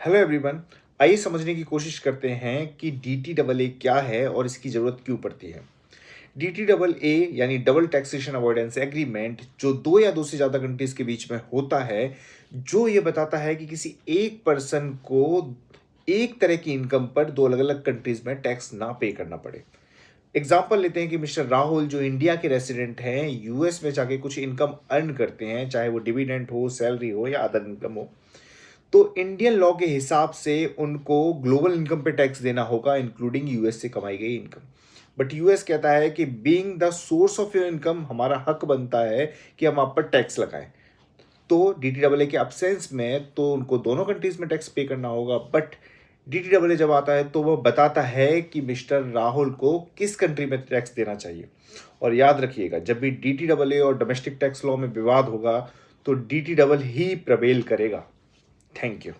Hello everyone. आइए समझने की कोशिश करते हैं कि डी टी डबल ए क्या है और इसकी ज़रूरत क्यों पड़ती है। डी टी डबल ए यानी डबल टैक्सेशन अवॉइडेंस एग्रीमेंट जो दो या दो से ज़्यादा कंट्रीज के बीच में होता है, जो ये बताता है कि किसी एक पर्सन को एक तरह की इनकम पर दो अलग अलग कंट्रीज में टैक्स ना पे करना पड़े। एग्जाम्पल लेते हैं कि मिस्टर राहुल जो इंडिया के रेसिडेंट हैं, यूएस में जाके कुछ इनकम अर्न करते हैं, चाहे वो डिविडेंड हो, सैलरी हो या अदर इनकम हो। तो इंडियन लॉ के हिसाब से उनको ग्लोबल इनकम पे टैक्स देना होगा, इंक्लूडिंग यूएस से कमाई गई इनकम। बट यूएस कहता है कि being the source of your income हमारा हक बनता है कि हम आप पर टैक्स लगाएं। तो डीटीडब्ल्यूए के अब्सेंस में तो उनको दोनों कंट्रीज में टैक्स पे करना होगा, बट डीटीडब्ल्यूए जब आता है तो वह बताता है कि मिस्टर राहुल को किस कंट्री में टैक्स देना चाहिए। और याद रखिएगा, जब भी डीटीडब्ल्यूए और डोमेस्टिक टैक्स लॉ में विवाद होगा तो डीटीडब्ल्यू ही प्रवेल करेगा। Thank you.